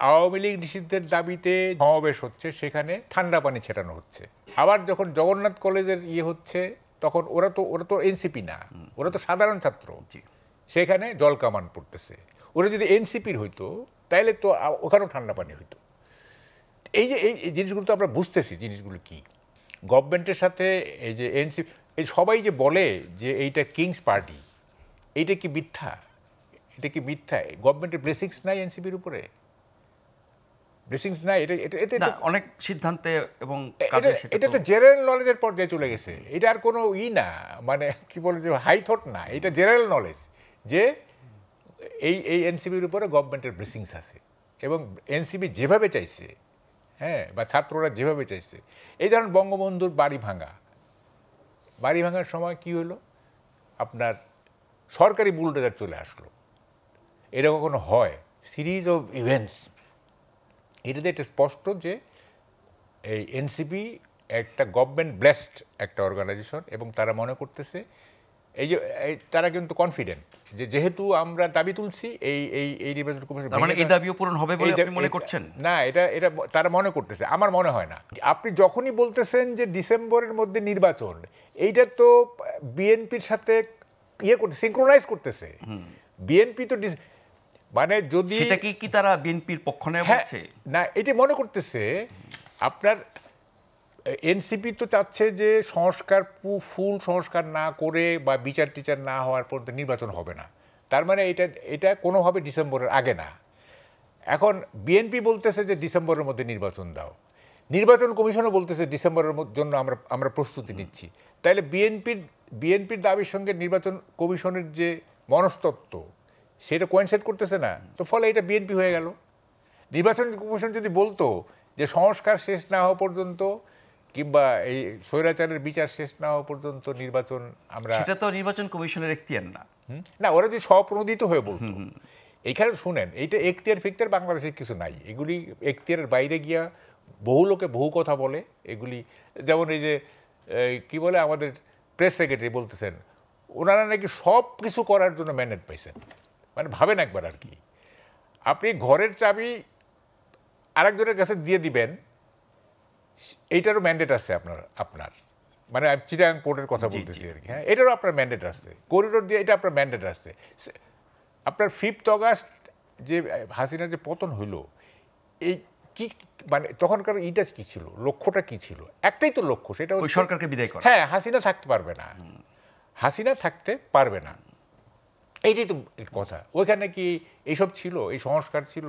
আওয়ামী লীগ নিষিদ্ধের দাবিতে সমাবেশ হচ্ছে, সেখানে ঠান্ডা পানি ছেটানো হচ্ছে। আবার যখন জগন্নাথ কলেজের হচ্ছে, তখন ওরা তো এনসিপি না, ওরা তো সাধারণ ছাত্র, সেখানে জল কামান পড়তেছে। ওরা যদি এনসিপির হইতো তাইলে তো ওখানেও ঠান্ডা পানি হইতো। এই জিনিসগুলো তো আমরা বুঝতেছি জিনিসগুলো কি। গভর্নমেন্টের সাথে এই যে এনসিপি, এই সবাই যে বলে যে এইটা কিংস পার্টি, এইটা কি মিথ্যা? এটা কি মিথ্যা? গভর্নমেন্টের ব্লেসিংস নাই এনসিপির উপরে, ব্লেসিংস নাই। এটা অনেক সিদ্ধান্তে এবং এটা তো জেনারেল নলেজের পর্যায়ে চলে গেছে। এটা আর কোনো না, মানে কি বলে যে হাই থট না, এটা জেনারেল নলেজ যে এই এনসিপির উপরে গভর্নমেন্টের ব্লেসিংস আছে। এবং এনসিপি যেভাবে চাইছে, হ্যাঁ, বা ছাত্ররা যেভাবে চাইছে, এই ধরুন বঙ্গবন্ধুর বাড়ি ভাঙার সময় কি হলো, আপনার সরকারি বুলডোজার চলে আসলো। এটা কখনো হয়? Series of events. এটাতে এটা স্পষ্ট যে এই এনসিপি একটা গভর্নমেন্ট ব্লেসড একটা অর্গানাইজেশন, এবং তারা মনে করতেছে তারা কিন্তু কনফিডেন্ট যে যেহেতু আমরা দাবি তুলছি এই নির্বাচন কমিশন, মানে এই দাবিও পূরণ হবে বলে আপনি মনে করছেন? না, এটা তারা মনে করতেছে, আমার মনে হয় না। আপনি যখনই বলতেছেন যে ডিসেম্বরের মধ্যে নির্বাচন, এইটা তো বিএনপির সাথে সিনক্রোনাইজ করতেছে। বিএনপি তো মানে যদি সেটা কি তারা বিএনপির পক্ষ নেয় বলছে? না, এটি মনে করতেছে আপনার এনসিপি তো চাচ্ছে যে ফুল সংস্কার না করে বা বিচার টিচার না হওয়ার পর নির্বাচন হবে না। তার মানে এটা কোনোভাবে ডিসেম্বরের আগে না। এখন বিএনপি বলতেছে যে ডিসেম্বরের মধ্যে নির্বাচন দাও, নির্বাচন কমিশনও বলতেছে ডিসেম্বরের জন্য আমরা প্রস্তুতি নিচ্ছি। তাইলে বিএনপির দাবির সঙ্গে নির্বাচন কমিশনের যে মনস্তত্ত্ব, সেটা কোয়েনসাইড করতেছে না। তো ফলে এটা বিএনপি হয়ে গেল। নির্বাচন কমিশন যদি বলতো যে সংস্কার শেষ না হওয়া পর্যন্ত কিংবা এই স্বৈরাচারের বিচার শেষ না হওয়া পর্যন্ত নির্বাচন আমরা, সেটা তো নির্বাচন কমিশনের এখতিয়ার না। না, ওরা যদি স্বপ্রণোদিত হয়ে বলতো। এইখানে শুনেন, এইটা এখতিয়ার ফিখতিয়ার বাংলাদেশের কিছু নাই। এগুলি এখতিয়ারের বাইরে গিয়া বহু লোকে বহু কথা বলে। এগুলি যেমন এই যে কি বলে আমাদের প্রেস সেক্রেটারি বলতেছেন, ওনারা নাকি সব কিছু করার জন্য ম্যান্ডেট পাইছেন। মানে ভাবেন একবার আর কি, আপনি ঘরের চাবি আরেকজনের কাছে দিয়ে দিবেন, এইটারও ম্যান্ডেট আছে আপনার মানে চিটাগাং পোর্টের কথা বলতেছি আর কি। হ্যাঁ, এটারও আপনার ম্যান্ডেট আছে। করিডোর দিয়ে এটা আপনার ম্যান্ডেট আছে। আপনার 5 অগাস্ট যে হাসিনা যে পতন হইল, এই কি মানে তখনকার কি ছিল, লক্ষ্যটা কি ছিল? একটাই তো লক্ষ্য, সেটা ওই সরকারকে বিদায় করা। হ্যাঁ, হাসিনা থাকতে পারবে না, এইটাই তো কথা। ওইখানে কি এইসব ছিল, এই সংস্কার ছিল?